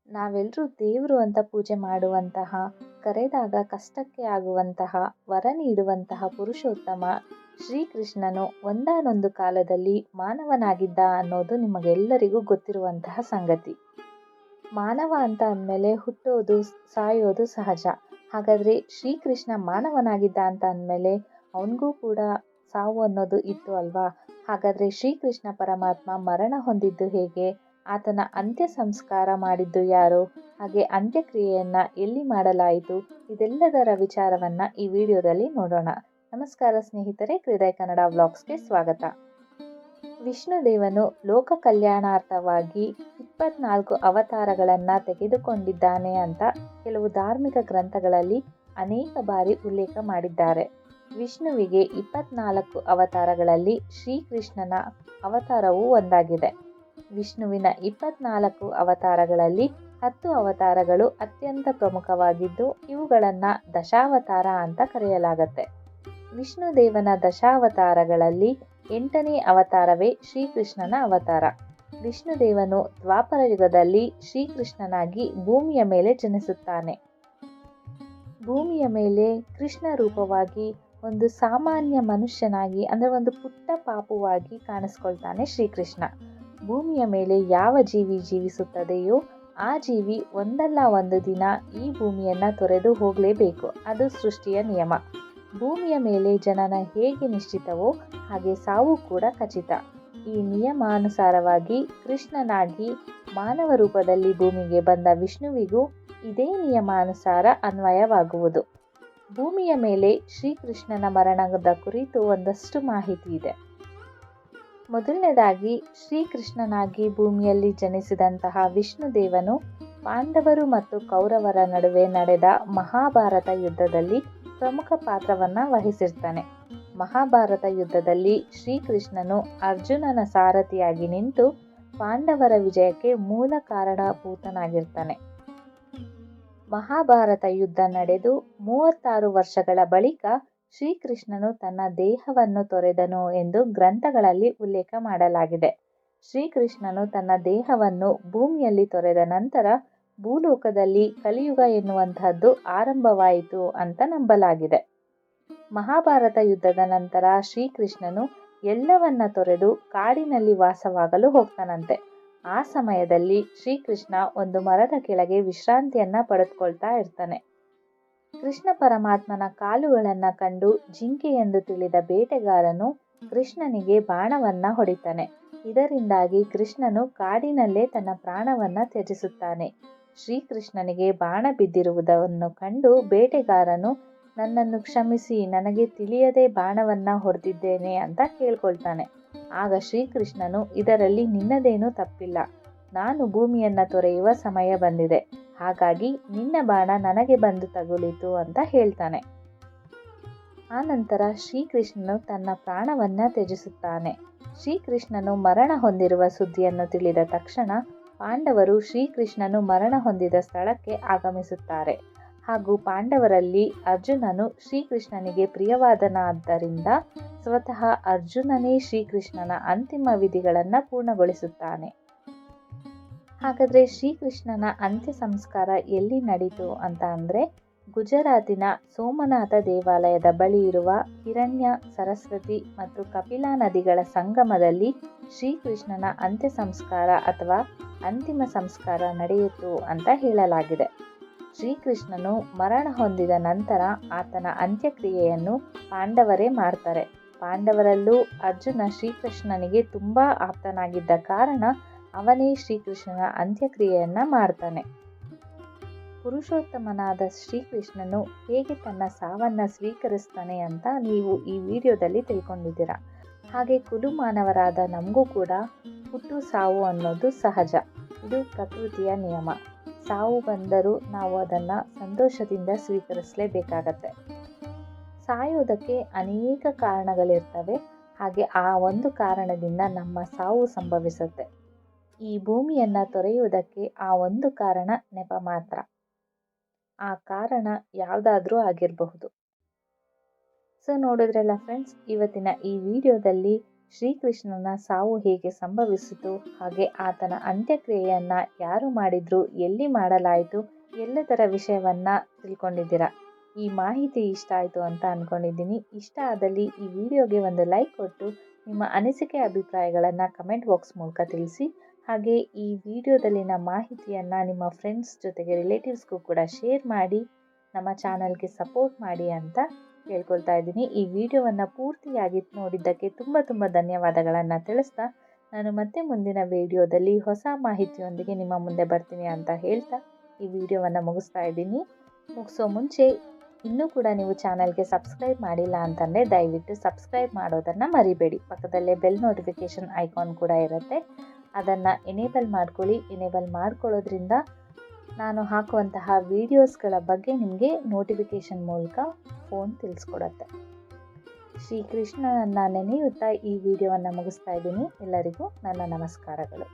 ನಾವೆಲ್ಲರೂ ದೇವರು ಅಂತ ಪೂಜೆ ಮಾಡುವಂತಹ, ಕರೆದಾಗ ಕಷ್ಟಕ್ಕೆ ಆಗುವಂತಹ, ವರ ನೀಡುವಂತಹ ಪುರುಷೋತ್ತಮ ಶ್ರೀಕೃಷ್ಣನು ಒಂದಾನೊಂದು ಕಾಲದಲ್ಲಿ ಮಾನವನಾಗಿದ್ದ ಅನ್ನೋದು ನಿಮಗೆಲ್ಲರಿಗೂ ಗೊತ್ತಿರುವಂತಹ ಸಂಗತಿ. ಮಾನವ ಅಂತ ಅಂದಮೇಲೆ ಹುಟ್ಟೋದು ಸಾಯೋದು ಸಹಜ. ಹಾಗಾದರೆ ಶ್ರೀಕೃಷ್ಣ ಮಾನವನಾಗಿದ್ದ ಅಂತ ಅಂದಮೇಲೆ ಅವನಿಗೂ ಕೂಡ ಸಾವು ಅನ್ನೋದು ಇತ್ತು ಅಲ್ವಾ? ಹಾಗಾದರೆ ಶ್ರೀಕೃಷ್ಣ ಪರಮಾತ್ಮ ಮರಣ ಹೊಂದಿದ್ದು ಹೇಗೆ? ಆತನ ಅಂತ್ಯ ಸಂಸ್ಕಾರ ಮಾಡಿದ್ದು ಯಾರು? ಹಾಗೆ ಅಂತ್ಯಕ್ರಿಯೆಯನ್ನು ಎಲ್ಲಿ ಮಾಡಲಾಯಿತು? ಇದೆಲ್ಲದರ ವಿಚಾರವನ್ನು ಈ ವಿಡಿಯೋದಲ್ಲಿ ನೋಡೋಣ. ನಮಸ್ಕಾರ ಸ್ನೇಹಿತರೆ, ಹೃದಯ ಕನ್ನಡ ವ್ಲಾಗ್ಸ್ಗೆ ಸ್ವಾಗತ. ವಿಷ್ಣುದೇವನು ಲೋಕ ಕಲ್ಯಾಣಾರ್ಥವಾಗಿ 24 ಅವತಾರಗಳನ್ನು ತೆಗೆದುಕೊಂಡಿದ್ದಾನೆ ಅಂತ ಕೆಲವು ಧಾರ್ಮಿಕ ಗ್ರಂಥಗಳಲ್ಲಿ ಅನೇಕ ಬಾರಿ ಉಲ್ಲೇಖ ಮಾಡಿದ್ದಾರೆ. ವಿಷ್ಣುವಿಗೆ 24 ಅವತಾರಗಳಲ್ಲಿ ಶ್ರೀಕೃಷ್ಣನ ಅವತಾರವೂ ಒಂದಾಗಿದೆ. ವಿಷ್ಣುವಿನ 24 ಅವತಾರಗಳಲ್ಲಿ 10 ಅವತಾರಗಳು ಅತ್ಯಂತ ಪ್ರಮುಖವಾಗಿದ್ದು ಇವುಗಳನ್ನು ದಶಾವತಾರ ಅಂತ ಕರೆಯಲಾಗುತ್ತೆ. ವಿಷ್ಣುದೇವನ ದಶಾವತಾರಗಳಲ್ಲಿ 8ನೇ ಅವತಾರವೇ ಶ್ರೀಕೃಷ್ಣನ ಅವತಾರ. ವಿಷ್ಣುದೇವನು ದ್ವಾಪರ ಯುಗದಲ್ಲಿ ಶ್ರೀಕೃಷ್ಣನಾಗಿ ಭೂಮಿಯ ಮೇಲೆ ಜನಿಸುತ್ತಾನೆ. ಭೂಮಿಯ ಮೇಲೆ ಕೃಷ್ಣ ರೂಪವಾಗಿ ಒಂದು ಸಾಮಾನ್ಯ ಮನುಷ್ಯನಾಗಿ, ಅಂದರೆ ಒಂದು ಪುಟ್ಟ ಪಾಪುವಾಗಿ ಕಾಣಿಸ್ಕೊಳ್ತಾನೆ ಶ್ರೀಕೃಷ್ಣ. ಭೂಮಿಯ ಮೇಲೆ ಯಾವ ಜೀವಿ ಜೀವಿಸುತ್ತದೆಯೋ ಆ ಜೀವಿ ಒಂದಲ್ಲ ಒಂದು ದಿನ ಈ ಭೂಮಿಯನ್ನು ತೊರೆದು ಹೋಗಲೇಬೇಕು. ಅದು ಸೃಷ್ಟಿಯ ನಿಯಮ. ಭೂಮಿಯ ಮೇಲೆ ಜನನ ಹೇಗೆ ನಿಶ್ಚಿತವೋ ಹಾಗೆ ಸಾವು ಕೂಡ ಖಚಿತ. ಈ ನಿಯಮಾನುಸಾರವಾಗಿ ಕೃಷ್ಣನಾಗಿ ಮಾನವ ರೂಪದಲ್ಲಿ ಭೂಮಿಗೆ ಬಂದ ವಿಷ್ಣುವಿಗೂ ಇದೇ ನಿಯಮಾನುಸಾರ ಅನ್ವಯವಾಗುವುದು. ಭೂಮಿಯ ಮೇಲೆ ಶ್ರೀಕೃಷ್ಣನ ಮರಣದ ಕುರಿತು ಒಂದಷ್ಟು ಮಾಹಿತಿ ಇದೆ. ಮೊದಲನೇದಾಗಿ, ಶ್ರೀಕೃಷ್ಣನಾಗಿ ಭೂಮಿಯಲ್ಲಿ ಜನಿಸಿದಂತಹ ವಿಷ್ಣುದೇವನು ಪಾಂಡವರು ಮತ್ತು ಕೌರವರ ನಡುವೆ ನಡೆದ ಮಹಾಭಾರತ ಯುದ್ಧದಲ್ಲಿ ಪ್ರಮುಖ ಪಾತ್ರವನ್ನು ವಹಿಸಿರ್ತಾನೆ. ಮಹಾಭಾರತ ಯುದ್ಧದಲ್ಲಿ ಶ್ರೀಕೃಷ್ಣನು ಅರ್ಜುನನ ಸಾರಥಿಯಾಗಿ ನಿಂತು ಪಾಂಡವರ ವಿಜಯಕ್ಕೆ ಮೂಲ ಕಾರಣಭೂತನಾಗಿರ್ತಾನೆ. ಮಹಾಭಾರತ ಯುದ್ಧ ನಡೆದು 36 ವರ್ಷಗಳ ಬಳಿಕ ಶ್ರೀಕೃಷ್ಣನು ತನ್ನ ದೇಹವನ್ನು ತೊರೆದನು ಎಂದು ಗ್ರಂಥಗಳಲ್ಲಿ ಉಲ್ಲೇಖ ಮಾಡಲಾಗಿದೆ. ಶ್ರೀಕೃಷ್ಣನು ತನ್ನ ದೇಹವನ್ನು ಭೂಮಿಯಲ್ಲಿ ತೊರೆದ ನಂತರ ಭೂಲೋಕದಲ್ಲಿ ಕಲಿಯುಗ ಎನ್ನುವಂತಹದ್ದು ಆರಂಭವಾಯಿತು ಅಂತ ನಂಬಲಾಗಿದೆ. ಮಹಾಭಾರತ ಯುದ್ಧದ ನಂತರ ಶ್ರೀಕೃಷ್ಣನು ಎಲ್ಲವನ್ನ ತೊರೆದು ಕಾಡಿನಲ್ಲಿ ವಾಸವಾಗಲು ಹೋಗ್ತಾನಂತೆ. ಆ ಸಮಯದಲ್ಲಿ ಶ್ರೀಕೃಷ್ಣ ಒಂದು ಮರದ ಕೆಳಗೆ ವಿಶ್ರಾಂತಿಯನ್ನ ಪಡೆದುಕೊಳ್ತಾ ಇರ್ತಾನೆ. ಕೃಷ್ಣ ಪರಮಾತ್ಮನ ಕಾಲುಗಳನ್ನು ಕಂಡು ಜಿಂಕೆ ಎಂದು ತಿಳಿದ ಬೇಟೆಗಾರನು ಕೃಷ್ಣನಿಗೆ ಬಾಣವನ್ನ ಹೊಡಿತಾನೆ. ಇದರಿಂದಾಗಿ ಕೃಷ್ಣನು ಕಾಡಿನಲ್ಲೇ ತನ್ನ ಪ್ರಾಣವನ್ನ ತ್ಯಜಿಸುತ್ತಾನೆ. ಶ್ರೀಕೃಷ್ಣನಿಗೆ ಬಾಣ ಬಿದ್ದಿರುವುದನ್ನು ಕಂಡು ಬೇಟೆಗಾರನು ನನ್ನನ್ನು ಕ್ಷಮಿಸಿ, ನನಗೆ ತಿಳಿಯದೆ ಬಾಣವನ್ನ ಹೊಡೆದಿದ್ದೇನೆ ಅಂತ ಕೇಳ್ಕೊಳ್ತಾನೆ. ಆಗ ಶ್ರೀಕೃಷ್ಣನು, ಇದರಲ್ಲಿ ನಿನ್ನದೇನೂ ತಪ್ಪಿಲ್ಲ, ನಾನು ಭೂಮಿಯನ್ನ ತೊರೆಯುವ ಸಮಯ ಬಂದಿದೆ, ಹಾಗಾಗಿ ನಿನ್ನ ಬಾಣ ನನಗೆ ಬಂದು ತಗುಲಿತು ಅಂತ ಹೇಳ್ತಾನೆ. ಆನಂತರ ಶ್ರೀಕೃಷ್ಣನು ತನ್ನ ಪ್ರಾಣವನ್ನ ತ್ಯಜಿಸುತ್ತಾನೆ. ಶ್ರೀಕೃಷ್ಣನು ಮರಣ ಹೊಂದಿರುವ ಸುದ್ದಿಯನ್ನು ತಿಳಿದ ತಕ್ಷಣ ಪಾಂಡವರು ಶ್ರೀಕೃಷ್ಣನು ಮರಣ ಹೊಂದಿದ ಸ್ಥಳಕ್ಕೆ ಆಗಮಿಸುತ್ತಾರೆ. ಹಾಗೂ ಪಾಂಡವರಲ್ಲಿ ಅರ್ಜುನನು ಶ್ರೀಕೃಷ್ಣನಿಗೆ ಪ್ರಿಯವಾದನಾದ್ದರಿಂದ ಸ್ವತಃ ಅರ್ಜುನನೇ ಶ್ರೀಕೃಷ್ಣನ ಅಂತಿಮ ವಿಧಿಗಳನ್ನು ಪೂರ್ಣಗೊಳಿಸುತ್ತಾನೆ. ಹಾಗಾದರೆ ಶ್ರೀಕೃಷ್ಣನ ಅಂತ್ಯ ಸಂಸ್ಕಾರ ಎಲ್ಲಿ ನಡೀತು ಅಂತ ಅಂದರೆ, ಗುಜರಾತಿನ ಸೋಮನಾಥ ದೇವಾಲಯದ ಬಳಿ ಇರುವ ಹಿರಣ್ಯ, ಸರಸ್ವತಿ ಮತ್ತು ಕಪಿಲಾ ನದಿಗಳ ಸಂಗಮದಲ್ಲಿ ಶ್ರೀಕೃಷ್ಣನ ಅಂತ್ಯ ಸಂಸ್ಕಾರ ಅಥವಾ ಅಂತಿಮ ಸಂಸ್ಕಾರ ನಡೆಯಿತು ಅಂತ ಹೇಳಲಾಗಿದೆ. ಶ್ರೀಕೃಷ್ಣನು ಮರಣ ಹೊಂದಿದ ನಂತರ ಆತನ ಅಂತ್ಯಕ್ರಿಯೆಯನ್ನು ಪಾಂಡವರೇ ಮಾಡ್ತಾರೆ. ಪಾಂಡವರಲ್ಲೂ ಅರ್ಜುನ ಶ್ರೀಕೃಷ್ಣನಿಗೆ ತುಂಬ ಆಪ್ತನಾಗಿದ್ದ ಕಾರಣ ಅವನೇ ಶ್ರೀಕೃಷ್ಣನ ಅಂತ್ಯಕ್ರಿಯೆಯನ್ನು ಮಾಡ್ತಾನೆ. ಪುರುಷೋತ್ತಮನಾದ ಶ್ರೀಕೃಷ್ಣನು ಹೇಗೆ ತನ್ನ ಸಾವನ್ನು ಸ್ವೀಕರಿಸ್ತಾನೆ ಅಂತ ನೀವು ಈ ವಿಡಿಯೋದಲ್ಲಿ ತಿಳ್ಕೊಂಡಿದ್ದೀರಾ. ಹಾಗೆ ಕುಲುಮಾನವರಾದ ನಮಗೂ ಕೂಡ ಹುಟ್ಟು ಸಾವು ಅನ್ನೋದು ಸಹಜ. ಇದು ಪ್ರಕೃತಿಯ ನಿಯಮ. ಸಾವು ಬಂದರೂ ನಾವು ಅದನ್ನು ಸಂತೋಷದಿಂದ ಸ್ವೀಕರಿಸಲೇಬೇಕಾಗತ್ತೆ. ಸಾಯೋದಕ್ಕೆ ಅನೇಕ ಕಾರಣಗಳಿರ್ತವೆ. ಹಾಗೆ ಆ ಒಂದು ಕಾರಣದಿಂದ ನಮ್ಮ ಸಾವು ಸಂಭವಿಸುತ್ತೆ. ಈ ಭೂಮಿಯನ್ನು ತೊರೆಯುವುದಕ್ಕೆ ಆ ಒಂದು ಕಾರಣ ನೆಪ ಮಾತ್ರ. ಆ ಕಾರಣ ಯಾವುದಾದ್ರೂ ಆಗಿರಬಹುದು. ಸೊ ನೋಡಿದ್ರಲ್ಲ ಫ್ರೆಂಡ್ಸ್, ಇವತ್ತಿನ ಈ ವಿಡಿಯೋದಲ್ಲಿ ಶ್ರೀಕೃಷ್ಣನ ಸಾವು ಹೇಗೆ ಸಂಭವಿಸಿತು, ಹಾಗೆ ಆತನ ಅಂತ್ಯಕ್ರಿಯೆಯನ್ನು ಯಾರು ಮಾಡಿದ್ರು, ಎಲ್ಲಿ ಮಾಡಲಾಯಿತು, ಎಲ್ಲದರ ವಿಷಯವನ್ನು ತಿಳ್ಕೊಂಡಿದ್ದೀರಾ. ಈ ಮಾಹಿತಿ ಇಷ್ಟ ಆಯಿತು ಅಂತ ಅಂದ್ಕೊಂಡಿದ್ದೀನಿ. ಇಷ್ಟ ಆದಲ್ಲಿ ಈ ವಿಡಿಯೋಗೆ ಒಂದು ಲೈಕ್ ಕೊಟ್ಟು ನಿಮ್ಮ ಅನಿಸಿಕೆ ಅಭಿಪ್ರಾಯಗಳನ್ನು ಕಮೆಂಟ್ ಬಾಕ್ಸ್ ಮೂಲಕ ತಿಳಿಸಿ. ಹಾಗೆ ಈ ವಿಡಿಯೋದಲ್ಲಿನ ಮಾಹಿತಿಯನ್ನು ನಿಮ್ಮ ಫ್ರೆಂಡ್ಸ್ ಜೊತೆಗೆ ರಿಲೇಟಿವ್ಸ್ಗೂ ಕೂಡ ಶೇರ್ ಮಾಡಿ ನಮ್ಮ ಚಾನಲ್ಗೆ ಸಪೋರ್ಟ್ ಮಾಡಿ ಅಂತ ಕೇಳ್ಕೊಳ್ತಾ ಇದ್ದೀನಿ. ಈ ವಿಡಿಯೋವನ್ನು ಪೂರ್ತಿಯಾಗಿ ನೋಡಿದ್ದಕ್ಕೆ ತುಂಬ ಧನ್ಯವಾದಗಳನ್ನು ತಿಳಿಸ್ತಾ ನಾನು ಮತ್ತೆ ಮುಂದಿನ ವಿಡಿಯೋದಲ್ಲಿ ಹೊಸ ಮಾಹಿತಿಯೊಂದಿಗೆ ನಿಮ್ಮ ಮುಂದೆ ಬರ್ತೀನಿ ಅಂತ ಹೇಳ್ತಾ ಈ ವಿಡಿಯೋವನ್ನು ಮುಗಿಸ್ತಾ ಇದ್ದೀನಿ. ಮುಗಿಸೋ ಮುಂಚೆ ಇನ್ನೂ ಕೂಡ ನೀವು ಚಾನಲ್ಗೆ ಸಬ್ಸ್ಕ್ರೈಬ್ ಮಾಡಿಲ್ಲ ಅಂತಂದರೆ ದಯವಿಟ್ಟು ಸಬ್ಸ್ಕ್ರೈಬ್ ಮಾಡೋದನ್ನು ಮರಿಬೇಡಿ. ಪಕ್ಕದಲ್ಲೇ ಬೆಲ್ ನೋಟಿಫಿಕೇಷನ್ ಐಕಾನ್ ಕೂಡ ಇರುತ್ತೆ, ಅದನ್ನು ಎನೇಬಲ್ ಮಾಡ್ಕೊಳ್ಳಿ. ಎನೇಬಲ್ ಮಾಡ್ಕೊಳ್ಳೋದ್ರಿಂದ ನಾನು ಹಾಕುವಂತಹ ವೀಡಿಯೋಸ್ಗಳ ಬಗ್ಗೆ ನಿಮಗೆ ನೋಟಿಫಿಕೇಷನ್ ಮೂಲಕ ಫೋನ್ ತಿಳಿಸ್ಕೊಡುತ್ತೆ. ಶ್ರೀಕೃಷ್ಣನನ್ನು ನೆನೆಯುತ್ತಾ ಈ ವಿಡಿಯೋವನ್ನು ಮುಗಿಸ್ತಾ ಇದ್ದೀನಿ. ಎಲ್ಲರಿಗೂ ನನ್ನ ನಮಸ್ಕಾರಗಳು.